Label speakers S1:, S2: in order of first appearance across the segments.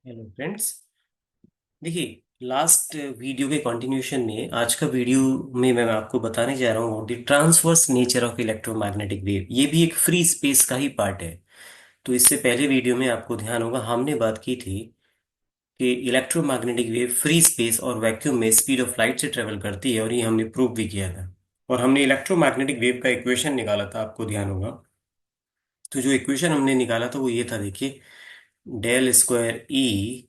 S1: Hello friends. देखिए, last video के continuation में आज का वीडियो में मैं आपको बताने जा रहा हूँ the transverse nature of electromagnetic wave. ये भी एक फ्री स्पेस का ही पार्ट है। तो इससे पहले वीडियो में आपको ध्यान होगा हमने बात की थी कि इलेक्ट्रोमैग्नेटिक वेव फ्री स्पेस और वैक्यूम में स्पीड ऑफ लाइट से ट्रेवल करती है, और ये हमने प्रूव भी किया था। और हमने इलेक्ट्रोमैग्नेटिक वेव का इक्वेशन निकाला था, आपको ध्यान होगा। तो जो इक्वेशन हमने निकाला था वो ये था, देखिए, del square E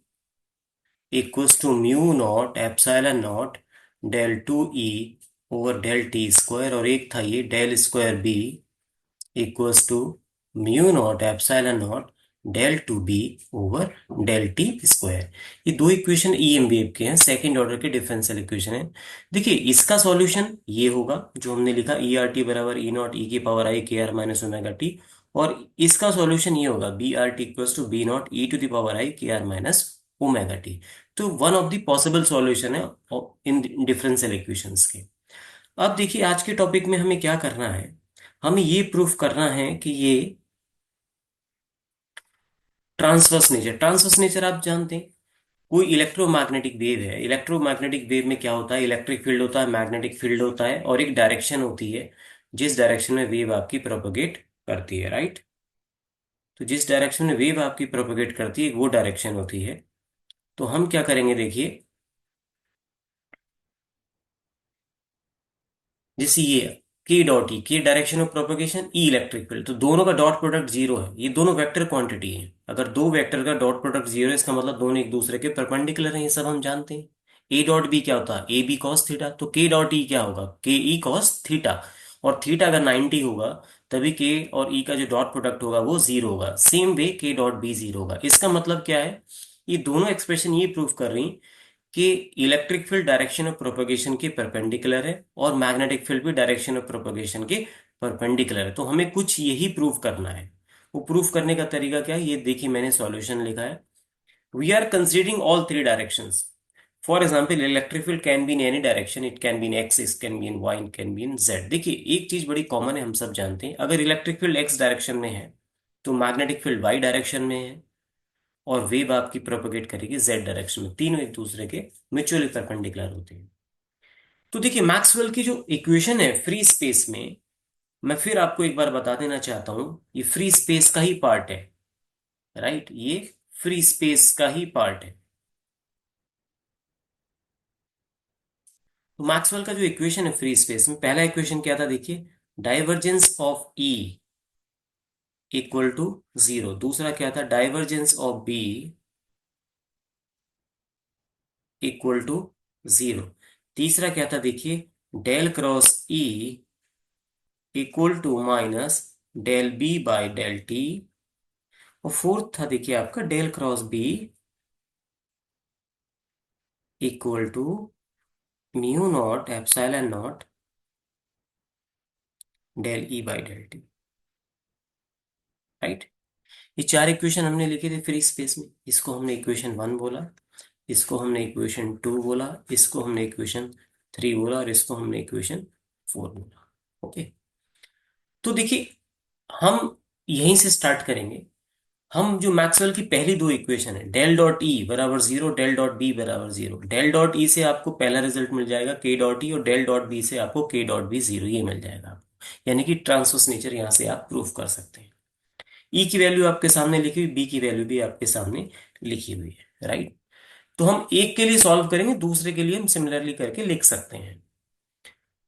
S1: equals to mu naught epsilon naught del two E over del T square, और एक था ये del square B equals to mu naught epsilon naught del two B over del T square. ये दो equation E M wave के हैं, second order के differential equation है। देखिए, इसका सॉल्यूशन ये होगा जो हमने लिखा, ई आर टी बराबर ई नॉट ई की power I K R minus omega T. और इसका सॉल्यूशन ये होगा B R T equals to B naught E to the power I K R minus omega T. तो one of the possible solution है in differential equations के। अब देखिए, आज के टॉपिक में हमें क्या करना है। हमें ये प्रूफ करना है कि ये ट्रांसवर्स नेचर आप जानते हैं। कोई इलेक्ट्रोमैग्नेटिक वेव है, इलेक्ट्रोमैग्नेटिक वेव में क्या होता है, इलेक्ट्रिक फील्ड होता है, मैग्नेटिक फील्ड होता है, और एक डायरेक्शन होती है जिस डायरेक्शन में वेव आपकी प्रोपोगेट करती है, राइट। तो जिस डायरेक्शन में वेव आपकी प्रोपोगेट करती है वो डायरेक्शन होती है। तो हम क्या करेंगे, देखिए, जैसे ये के डॉट ई, के direction of propagation, E electric field, तो दोनों का डॉट प्रोडक्ट जीरो है। ये दोनों वेक्टर क्वांटिटी है। अगर दो वेक्टर का डॉट प्रोडक्ट जीरो है, इसका मतलब दोनों एक दूसरे के परपेंडिकुलर हैं। ये सब हम जानते हैं। ए डॉट बी क्या होता है, ए बी कॉस थीटा, तो के डॉट ई क्या होगा, के ई कॉस थीटा। और थीटा अगर 90 होगा तभी के और ई का जो डॉट प्रोडक्ट होगा वो जीरो होगा। सेम वे के डॉट बी जीरो होगा। इसका मतलब क्या है, ये दोनों एक्सप्रेशन ये प्रूव कर रही कि electric field direction of propagation के परपेंडिकुलर है, और मैग्नेटिक फील्ड भी डायरेक्शन ऑफ प्रोपगेशन के परपेंडिकुलर है। तो हमें कुछ यही प्रूव करना है। वो प्रूफ करने का तरीका क्या है, ये देखिए, मैंने सॉल्यूशन लिखा है। We are considering all three directions. For example, electric field can be in any direction, it can be in X, it can be in Y, it can be in Z. देखिए, एक चीज बड़ी common है, हम सब जानते हैं, अगर इलेक्ट्रिक फील्ड एक्स डायरेक्शन में है तो मैग्नेटिक फील्ड वाई डायरेक्शन में है, और वेव आपकी प्रोपोगेट करेगी जेड डायरेक्शन में। तीनों एक दूसरे के म्यूचुअली परपेंडिकुलर होते हैं। तो देखिए, मैक्सवेल की जो इक्वेशन है फ्री स्पेस में, मैं फिर आपको एक बार बता देना चाहता हूं, ये फ्री स्पेस का ही पार्ट है, राइट। ये फ्री स्पेस का ही पार्ट है। तो मैक्सवेल का जो इक्वेशन है फ्री स्पेस में, पहला इक्वेशन क्या था, देखिए, divergence of E equal to zero. दूसरा क्या था, divergence of B equal to zero. तीसरा क्या था, देखिए, del cross E equal to minus del B by del T. और फोर्थ था, देखिए, आपका del cross B equal to mu naught epsilon naught del E by del T, right. ये चार इक्वेशन हमने लिखे थे फ्री स्पेस में। इसको हमने इक्वेशन वन बोला, इसको हमने इक्वेशन टू बोला, इसको हमने इक्वेशन थ्री बोला, और इसको हमने इक्वेशन फोर बोला। ओके। तो देखिए, हम यहीं से स्टार्ट करेंगे। हम जो मैक्सवेल की पहली दो इक्वेशन है, डेल डॉट ई बराबर जीरो, डेल डॉट बी बराबर जीरो। डेल डॉट ई से आपको पहला रिजल्ट मिल जाएगा के डॉट ई, और डेल डॉट बी से आपको के डॉट बी जीरो, ये मिल जाएगा आपको। यानी कि ट्रांसवर्स नेचर यहां से आप प्रूफ कर सकते हैं। ई की वैल्यू आपके सामने लिखी हुई, बी की वैल्यू भी आपके सामने लिखी हुई है, राइट। तो हम एक के लिए सॉल्व करेंगे, दूसरे के लिए हम सिमिलरली करके लिख सकते हैं।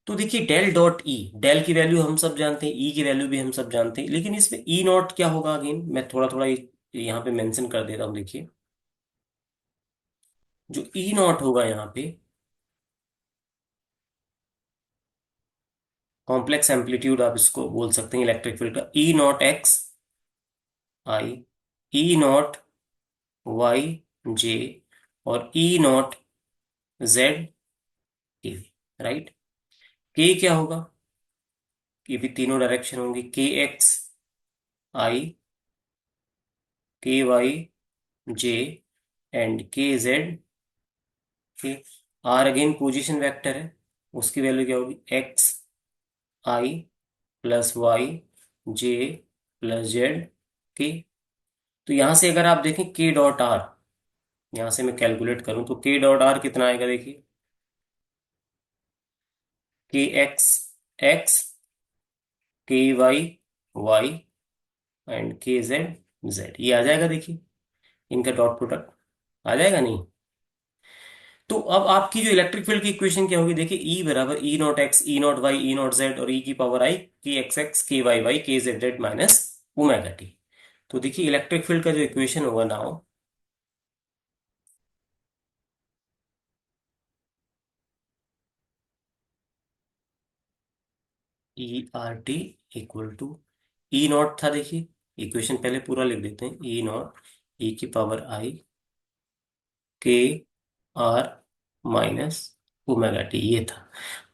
S1: तो देखिए, डेल डॉट ई, डेल की वैल्यू हम सब जानते हैं, ई की वैल्यू भी हम सब जानते हैं, लेकिन इसमें ई नॉट क्या होगा, अगेन मैं थोड़ा थोड़ा यहाँ पे मेंशन कर देता हूँ। देखिए, जो ई नॉट होगा यहाँ पे, कॉम्प्लेक्स एम्पलीट्यूड आप इसको बोल सकते हैं इलेक्ट्रिक फील्ड का, E naught X I, E naught Y J, और E naught Z K, right. के क्या होगा, ये भी तीनों डायरेक्शन होंगे, के एक्स आई, के Y J, and K Z के। आर अगेन पोजीशन वेक्टर है, उसकी वैल्यू क्या होगी, एक्स आई plus Y J plus Z के। तो यहां से अगर आप देखें के डॉट आर, यहां से मैं कैलकुलेट करूं तो के डॉट आर कितना आएगा देखिए, के X X, K Y Y, and K Z Z, ये आ जाएगा देखिए, इनका डॉट प्रोडक्ट आ जाएगा नहीं। तो अब आपकी जो इलेक्ट्रिक फील्ड की इक्वेशन क्या होगी देखिए, ई बराबर E naught X E naught Y E naught Z और ई की power I K X X K Y Y K Z Z minus omega T. तो देखिए इलेक्ट्रिक फील्ड का जो इक्वेशन होगा now, E R T equal to E naught था देखिए, equation पहले पूरा लिख देते हैं, ई नॉट ई की power I K R minus omega T, ये था।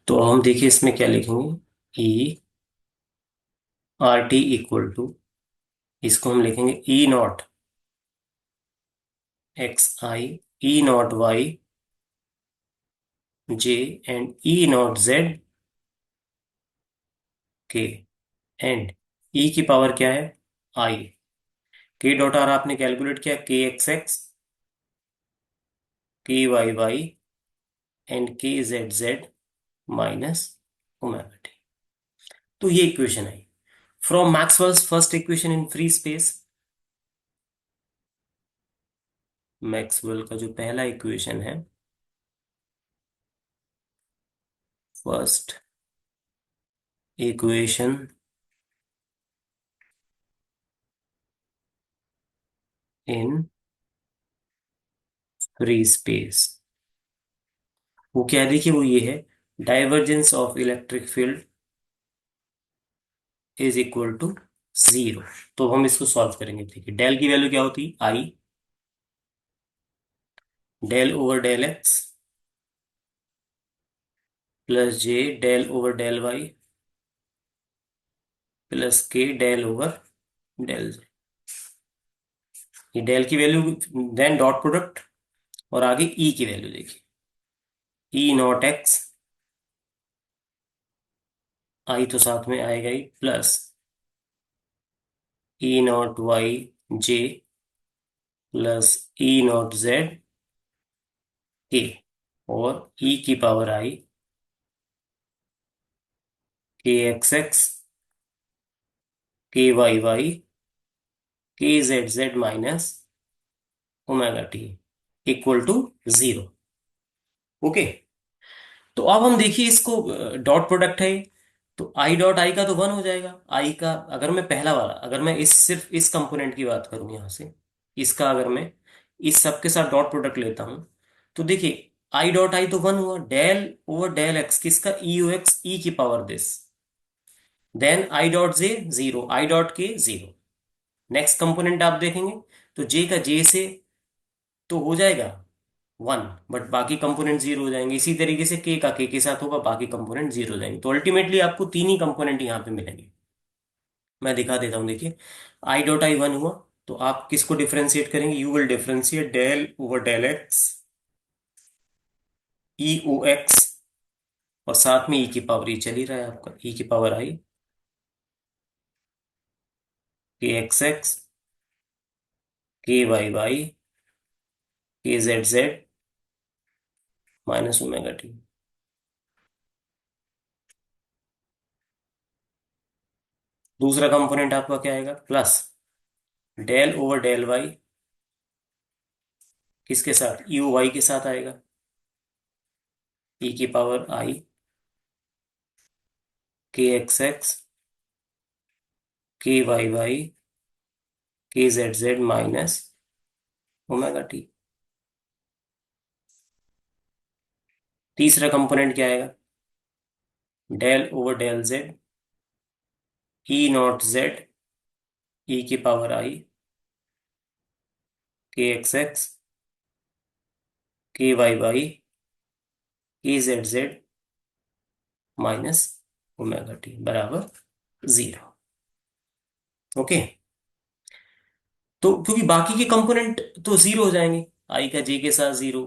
S1: तो अब हम देखिए इसमें क्या लिखेंगे, E R T equal to, इसको हम लिखेंगे E naught X I E naught Y J and E naught Z K, and E की पावर क्या है आई, के डॉट आर आपने कैलकुलेट किया, K X X K Y Y and K Z Z minus omega T. तो ये equation I from Maxwell's first equation in free space. Maxwell का जो पहला इक्वेशन है, first equation in free space, वो क्या है देखिए, वो ये है, divergence of electric field is equal to zero. तो हम इसको सॉल्व करेंगे, देखिए डेल की वैल्यू क्या होती है I, del over del X plus J del over del Y plus K del over del Z. ये डेल की वैल्यू, देन डॉट प्रोडक्ट, और आगे ई की वैल्यू देखिए, ई नॉट एक्स, आई तो साथ में आएगा ही, plus E naught Y J plus E naught Z K, और ई की power I K X X K Y Y K Z Z minus omega T equal to zero. Okay, तो अब हम देखिए इसको, डॉट प्रोडक्ट है, तो I dot I का तो वन हो जाएगा, आई का अगर मैं पहला वाला, अगर मैं इस सिर्फ इस कंपोनेंट की बात करूं यहां से, इसका अगर मैं इस सब के साथ डॉट प्रोडक्ट लेता हूं, तो देखिए आई डॉट आई तो वन हुआ, डेल ओवर डेल एक्स किसका, ई यू एक्स ई की power this, then I dot J zero I dot K zero. Next component आप देखेंगे तो जे का जे से तो हो जाएगा वन, बट बाकी कंपोनेंट जीरो हो जाएंगे, इसी तरीके से के का के साथ होगा, बाकी कंपोनेंट जीरो हो जाएंगे, तो अल्टीमेटली आपको तीन ही कंपोनेंट यहाँ पे मिलेंगे। मैं दिखा देता हूँ देखिए, आई डॉट आई वन हुआ, तो आप किसको डिफरेंशिएट करेंगे, you will differentiate del over del X E O X, और साथ में ई की पावर, ये चल ही रहा है आपका, ई की power I K X X K Y Y K Z Z minus omega T. दूसरा कंपोनेंट आपका क्या आएगा, plus del over del Y, किसके साथ, यू वाई के साथ आएगा, ई की power I K X X K Y Y K Z Z minus omega T. तीसरा कंपोनेंट क्या आएगा, del over del Z E naught Z E की power I K X X K Y Y K Z Z minus omega T बराबर zero. Okay, तो क्योंकि बाकी के component तो जीरो हो जाएंगे, आई का जे के साथ जीरो,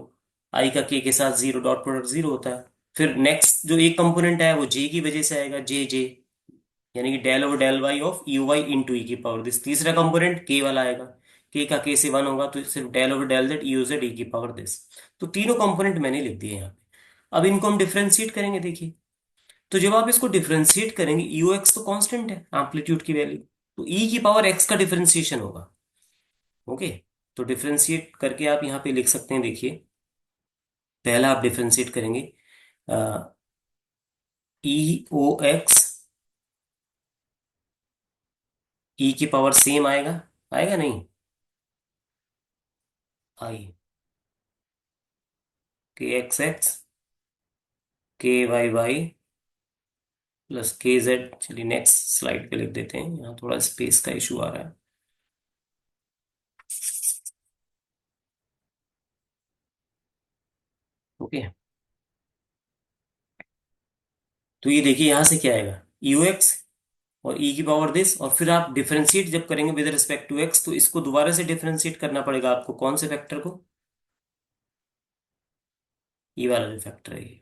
S1: आई का के साथ जीरो, डॉट प्रोडक्ट जीरो होता है। फिर नेक्स्ट जो एक कंपोनेंट है वो जे की वजह से आएगा, जे जे, यानी कि del over del Y of U Y into E की पावर दिस, तीसरा कंपोनेंट के वाला आएगा, के का के से वन होगा तो सिर्फ del over del Z U Z E की पावर दिस। तो तीनों कंपोनेंट मैंने लिख दिए यहाँ पे। अब इनको हम डिफरेंशिएट करेंगे, देखिए। तो जब आप इसको डिफरेंशिएट करेंगे, यू एक्स तो कांस्टेंट है एम्पलीट्यूड की वैल्यू, तो ई की पावर एक्स का डिफरेंशिएशन होगा। ओके। तो डिफरेंशिएट करके आप यहाँ पे लिख सकते हैं, देखिए। पहला आप डिफरेंशिएट करेंगे, ई ओ एक्स, ई की पावर सेम आएगा, आएगा नहीं, आई K X X K Y Y plus के जेड। चलिए नेक्स्ट स्लाइड पे लिख देते हैं, यहाँ थोड़ा स्पेस का इशू आ रहा है। ओके। तो ये देखिए यहाँ से क्या आएगा, यू एक्स और ई की पावर दिस, और फिर आप डिफरेंशिएट जब करेंगे विद रिस्पेक्ट टू एक्स, तो इसको दोबारा से डिफरेंशिएट करना पड़ेगा आपको, कौन से फैक्टर को, ई वाला जो फैक्टर है ये।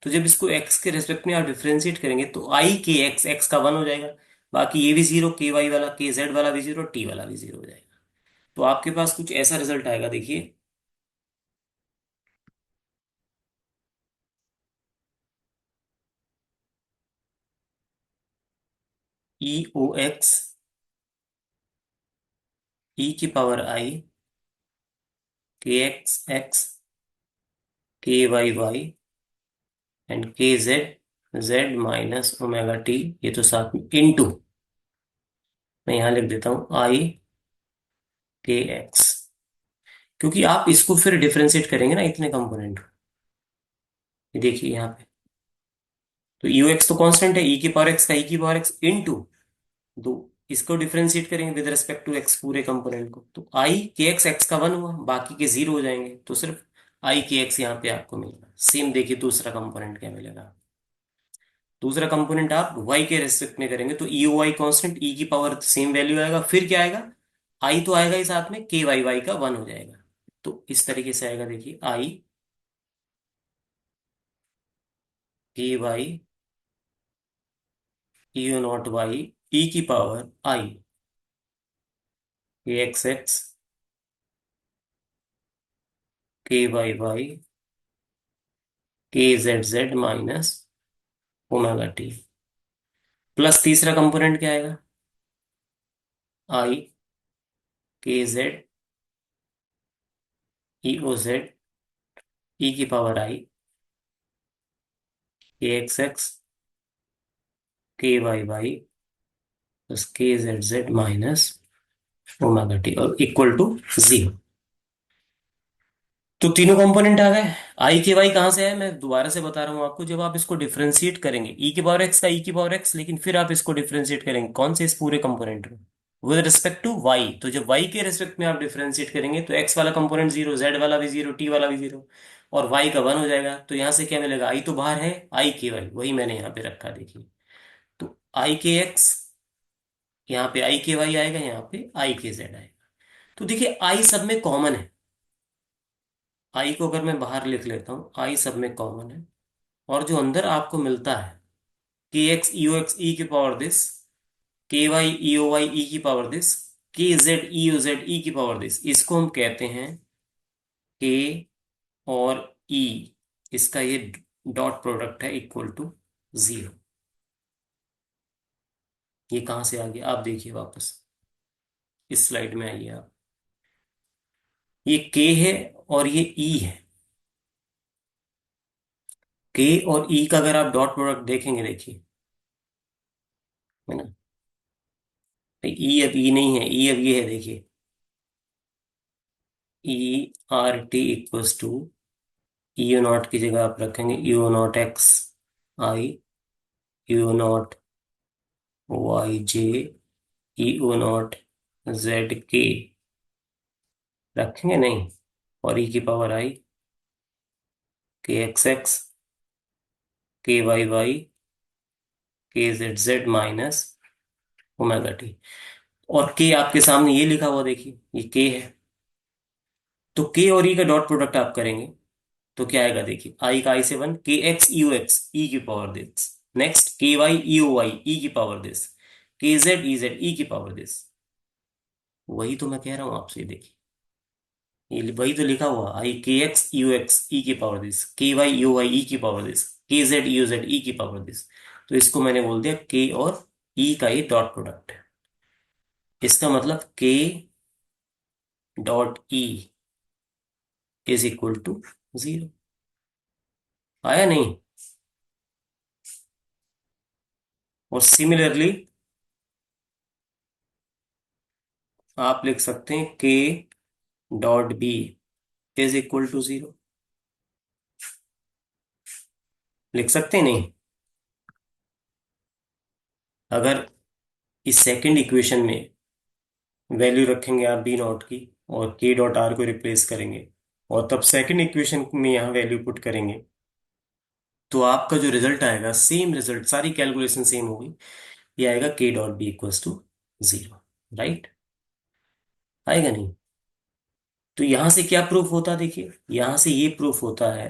S1: तो जब इसको एक्स के रेस्पेक्ट में आप डिफरेंशिएट करेंगे तो आई के एक्स, एक्स का वन हो जाएगा, बाकी ये भी जीरो, के वाई वाला के जेड वाला भी जीरो, टी वाला भी जीरो हो जाएगा। तो आपके पास कुछ ऐसा रिजल्ट आएगा, देखिए। ई ओ एक्स, ई की power I, K X X, K Y Y and K Z, Z minus omega T, ये तो साथ में इनटू, मैं यहां लिख देता हूं आई के एक्स, क्योंकि आप इसको फिर डिफरेंशिएट करेंगे ना इतने कंपोनेंट को। ये देखिए यहाँ पे, तो यू एक्स तो कांस्टेंट है, ई की पावर एक्स का ई की पावर एक्स इनटू दो, इसको डिफरेंशिएट करेंगे विद रिस्पेक्ट टू एक्स पूरे कंपोनेंट को, तो आई के एक्स का वन हुआ, बाकी के जीरो हो जाएंगे, तो सिर्फ आई के एक्स यहाँ पे आपको मिलेगा। सेम देखिए दूसरा कंपोनेंट क्या मिलेगा। दूसरा कंपोनेंट आप y के रेस्पेक्ट में करेंगे तो ई ओ वाई कॉन्स्टेंट, ई की पावर सेम वैल्यू आएगा, फिर क्या आएगा, आई तो आएगा ही साथ में, के वाई वाई का वन हो जाएगा। तो इस तरीके से आएगा, देखिए, आई के वाई ई नॉट वाई ई की power I K X X K Y Y K Z Z minus omega T, plus तीसरा कंपोनेंट क्या आएगा, आई के जेड ई ओ जेड ई की power I K X X K Y Y plus के Z Z minus omega T और equal to zero. तो तीनों component आ गए। आई के वाई कहाँ से है, मैं दोबारा से बता रहा हूँ आपको, जब आप इसको डिफरेंशिएट करेंगे ई की पावर एक्स का ई की पावर एक्स, लेकिन फिर आप इसको डिफरेंशिएट करेंगे कौन से, इस पूरे कंपोनेंट में विद रिस्पेक्ट टू वाई। तो जब वाई के रिस्पेक्ट में आप डिफरेंशिएट करेंगे तो एक्स वाला कंपोनेंट जीरो, जेड वाला भी जीरो, टी वाला भी जीरो, और वाई का वन हो जाएगा। तो यहाँ से क्या मिलेगा, आई तो बाहर है, आई के वाई वही मैंने यहाँ पे रखा, देखिए। तो आई के एक्स, यहाँ पे आई के वाई आएगा, यहाँ पे आई के जेड आएगा। तो देखिए आई सब में कॉमन है, आई को अगर मैं बाहर लिख लेता हूँ, आई सब में कॉमन है, और जो अंदर आपको मिलता है, के x E O x E की पावर दिस, के वाई ई ओ वाई ई की पावर दिस, के जेड ई ओ जेड ई की पावर दिस, इसको हम कहते हैं के और ई, इसका ये डॉट प्रोडक्ट है इक्वल टू जीरो। ये कहाँ से आ गया, आप देखिए वापस इस स्लाइड में आइए आप, ये के है और ये ई है। के और ई का अगर आप डॉट प्रोडक्ट देखेंगे, देखिए, है ना, ई अब ई नहीं है, ई अब ये है, देखिए, E R T equals to, U naught की जगह आप रखेंगे U naught X I, U naught Y J, U naught Z K, रखेंगे नहीं, और ई की power I K X X K Y Y K Z Z minus omega T, और K आपके सामने ये लिखा हुआ, देखिए ये के है। तो के और ई का डॉट प्रोडक्ट आप करेंगे तो क्या आएगा, देखिए, आई का आई से वन, के एक्स यू एक्स ई की पावर दिस, नेक्स्ट के वाई ई ओ वाई ई की पावर दिस, के जेड ई जेड ई की पावर दिस। वही तो मैं कह रहा हूं आपसे, देखिए ये वही तो लिखा हुआ, आई K x you X E की पावर दिस, के वाई यू वाई ई की पावर दिस, के जेड यू जेड ई की पावर दिस। तो इसको मैंने बोल दिया के और ई का ही डॉट प्रोडक्ट है। इसका मतलब K dot E is equal to zero. आया नहीं? और सिमिलरली आप लिख सकते हैं K dot B is equal to zero. लिख सकते हैं नहीं? अगर इस सेकंड इक्वेशन में वैल्यू रखेंगे आप बी नॉट की, और के डॉट आर को रिप्लेस करेंगे, और तब सेकंड इक्वेशन में यहाँ वैल्यू पुट करेंगे, तो आपका जो रिजल्ट आएगा सेम रिजल्ट, सारी कैलकुलेशन सेम होगी। ये आएगा K dot B equals to zero. Right? आएगा नहीं? तो यहां से क्या प्रूफ होता है, देखिए यहां से ये प्रूफ होता है,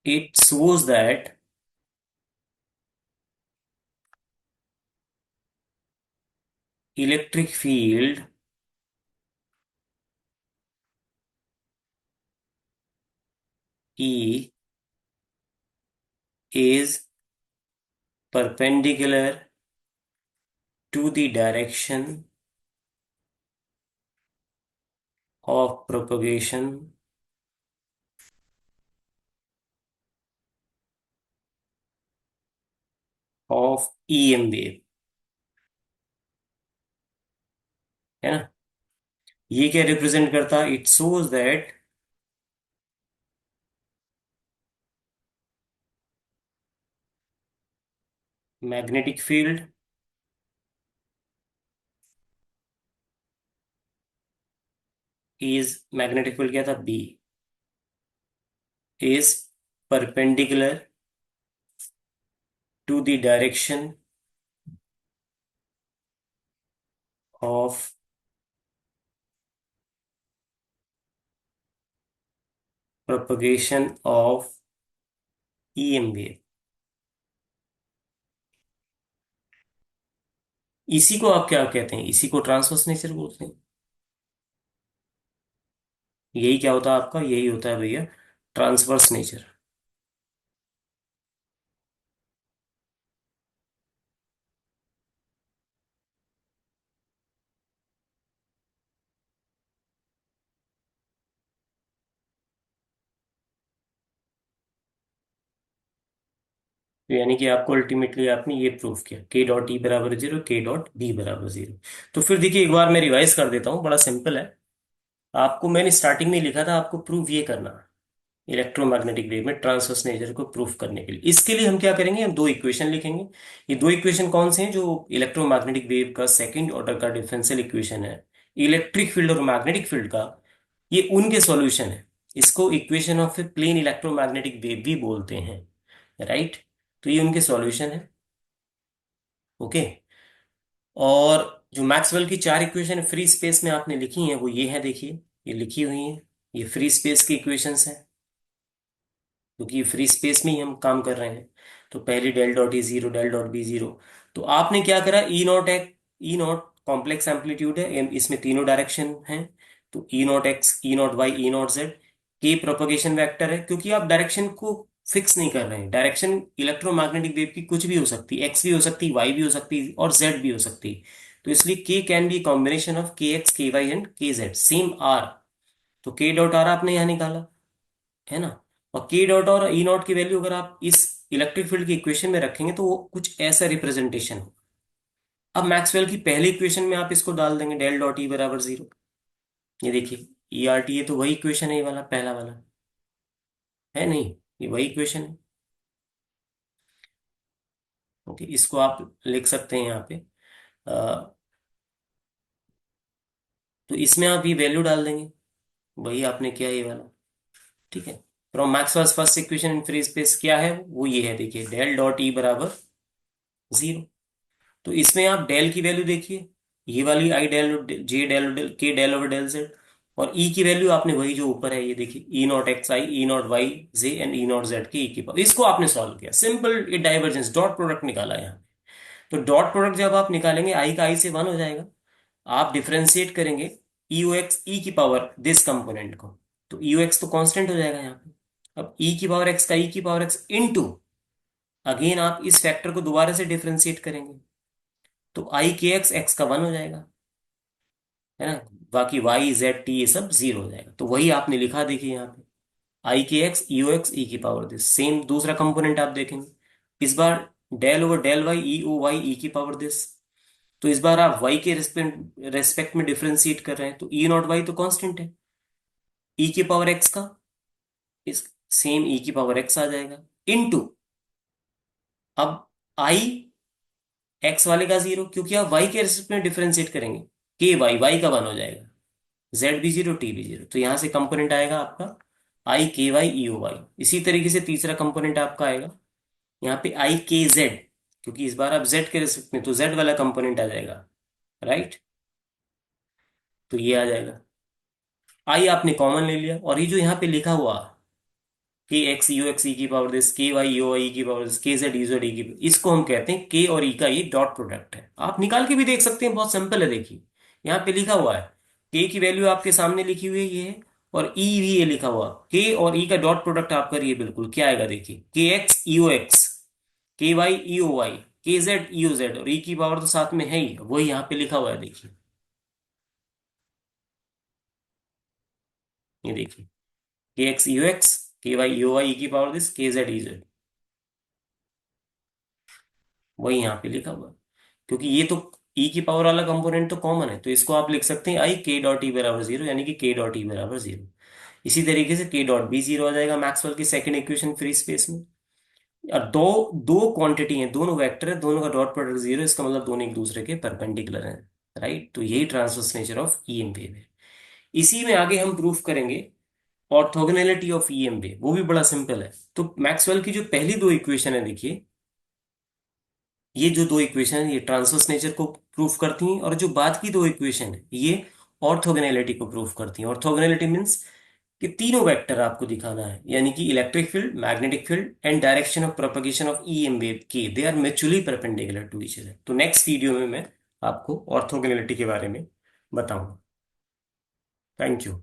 S1: it shows that electric field E is perpendicular to the direction of propagation of EM wave। है ना? ये क्या रिप्रेजेंट करता है? It shows that magnetic field is, magnetic field क्या था? B is perpendicular to the direction of propagation of EM wave। इसी को आप क्या कहते हैं? इसी को ट्रांसवर्स नेचर बोलते हैं। यही क्या होता है आपका? यही होता है भैया ट्रांसवर्स नेचर। तो यानी कि आपको अल्टीमेटली आपने ये प्रूफ किया के डॉट ई बराबर जीरो, के डॉट बी बराबर जीरो। तो फिर देखिए एक बार मैं रिवाइज कर देता हूँ, बड़ा सिंपल है। आपको मैंने स्टार्टिंग में लिखा था आपको प्रूफ ये करना, इलेक्ट्रोमैग्नेटिक वेव में ट्रांसवर्स नेचर को प्रूफ करने के लिए। इसके लिए हम क्या करेंगे? हम दो इक्वेशन लिखेंगे। ये दो इक्वेशन कौन से हैं? जो इलेक्ट्रोमैग्नेटिक वेव का सेकंड ऑर्डर का डिफरेंशियल इक्वेशन है, इलेक्ट्रिक फील्ड और मैग्नेटिक फील्ड का, ये उनके सॉल्यूशन है। इसको equation of a plane electromagnetic wave भी बोलते हैं। राइट? तो ये उनके सॉल्यूशन है। ओके। और जो मैक्सवेल की चार इक्वेशन फ्री स्पेस में आपने लिखी हैं वो ये है, देखिए ये लिखी हुई है। ये फ्री स्पेस की इक्वेशंस हैं, क्योंकि फ्री स्पेस में ही हम काम कर रहे हैं। तो पहली del dot E zero, del dot B zero. तो आपने क्या करा? E naught X, E naught complex amplitude है, इसमें तीनों डायरेक्शन हैं। तो E naught X, E naught Y, E naught Z. K propagation vector है, क्योंकि आप डायरेक्शन को फिक्स नहीं कर रहे हैं। डायरेक्शन इलेक्ट्रोमैग्नेटिक वेव की कुछ भी हो सकती है, एक्स भी हो सकती है, वाई भी हो सकती है, और जेड भी हो सकती है। तो इसलिए के कैन बी कॉम्बिनेशन ऑफ के x, K Y and K Z, same are. तो के डॉट आर आपने यहाँ निकाला, है ना? और के डॉट और ई नॉट की वैल्यू अगर आप इस इलेक्ट्रिक फील्ड की इक्वेशन में रखेंगे तो वो कुछ ऐसा रिप्रेजेंटेशन हो। अब मैक्सवेल की पहली इक्वेशन में आप इसको डाल देंगे, डेल डॉट ई बराबर जीरो। ये देखिए ई आर टी, ये तो वही इक्वेशन है, ये वाला पहला वाला है नहीं? ये वही इक्वेशन है। ओके, इसको आप लिख सकते हैं यहाँ पे। तो इसमें आप ये वैल्यू डाल देंगे, वही आपने किया ये वाला। ठीक है। From Maxwell's first equation in free space क्या है? वो ये है, देखिए डेल डॉट ई बराबर जीरो। तो इसमें आप डेल की वैल्यू देखिए, ये वाली आई डेल जे डेल डेल के डेल ओवर डेल जेड। और ई की वैल्यू आपने वही जो ऊपर है, ये देखिए, E naught X I, E naught Y J and E naught Z K E की पावर, इसको आपने सॉल्व किया, सिंपल, ये डाइवर्जेंस डॉट प्रोडक्ट निकाला यहाँ। तो डॉट प्रोडक्ट जब आप निकालेंगे, आई का आई से वन हो जाएगा, आप डिफरेंशिएट करेंगे ई ओ एक्स ई की पावर दिस कंपोनेंट को, तो ई ओ एक्स तो कांस्टेंट हो जाएगा यहाँ पे। अब ई की पावर एक्स का ई की पावर एक्स इनटू, अगेन आप इस फैक्टर को दोबारा से डिफरेंशिएट करेंगे, तो आई के एक्स एक्स का वन हो जाएगा, है ना, बाकी वाई जेड टी ये सब जीरो हो जाएगा। तो वही आपने लिखा, देखिए यहाँ पे, आई K x E O x E की पावर दिस, सेम दूसरा कंपोनेंट आप देखेंगे, इस बार डेल ओवर डेल वाई ई ओ वाई ई की पावर दिस, तो इस बार आप y के रेस्पेक्ट रेस्पेक्ट में डिफरेंशिएट कर रहे हैं, तो ई नॉट वाई तो कांस्टेंट है, e की पावर x का, इस सेम e की पावर x आ जाएगा, इनटू, अब i x वाले का जीरो, क्योंकि आप y के रेस्पेक्ट में डिफरेंशिएट करेंगे, के वाई वाई का वन हो जाएगा, z भी जीरो टी भी जीरो, तो यहां से कंपोनेंट आएगा आपका आई के वाई ई ओ वाई। इसी तरीके से तीसरा कंपोनेंट आपका आएगा यहाँ पे आई के जेड, क्योंकि इस बार आप z के रेस्पेक्ट में, तो z वाला कंपोनेंट आ जाएगा, राइट, तो ये आ जाएगा। आई आपने कॉमन ले लिया, और ये जो यहाँ पे लिखा हुआ के एक्स यू एक्स ई की पावर दिस, के वाई यू वाई की पावर दिस, के जेड यू जेड ई की, इसको हम कहते हैं के और ई का ये डॉट प्रोडक्ट है। आप निकाल के भी देख सकते हैं, बहुत सिंपल है, देखिए यहाँ पे लिखा हुआ है, के की वैल्यू आपके सामने लिखी हुई है ये है, और ई भी ये लिखा हुआ, के और ई का डॉट प्रोडक्ट आप करिए, बिल्कुल क्या आएगा, देखिए, के x E O x, K Y ई ओ वाई, के जेड ई ओ जेड, और ई की पावर तो साथ में है ही, वही यहाँ पे लिखा हुआ है, देखिए, ये देखिए, के x you x, K why you Y ई की पावर दिस, के जेड ई जेड, वही यहाँ पे लिखा हुआ है। क्योंकि ये तो ई की पावर वाला कंपोनेंट तो कॉमन है, तो इसको आप लिख सकते हैं आई के डॉट ई बराबर जीरो, यानी कि के डॉट ई बराबर जीरो। इसी तरीके से के डॉट बी जीरो आ जाएगा मैक्सवेल की सेकंड इक्वेशन फ्री स्पेस में। और दो दो क्वांटिटी हैं, दोनों वेक्टर है, दोनों का डॉट प्रोडक्ट जीरो, इसका मतलब दोनों एक दूसरे के परपेंडिकुलर हैं, राइट। तो यही transverse nature of E M wave है। इसी में आगे हम प्रूफ करेंगे orthogonality of E M wave, वो भी बड़ा सिंपल है। तो मैक्सवेल की जो पहली दो इक्वेशन है, देखिए, ये जो दो इक्वेशन है ये ट्रांसवर्स नेचर को प्रूफ करती हैं, और जो बाद की दो इक्वेशन है ये ऑर्थोगोनैलिटी को प्रूफ करती हैं। ऑर्थोगोनैलिटी मीन्स कि तीनों वेक्टर आपको दिखाना है, यानी कि electric field, magnetic field and direction of propagation of E M wave के, they are mutually perpendicular to each other. तो नेक्स्ट वीडियो में मैं आपको ऑर्थोगोनैलिटी के बारे में बताऊंगा। Thank you.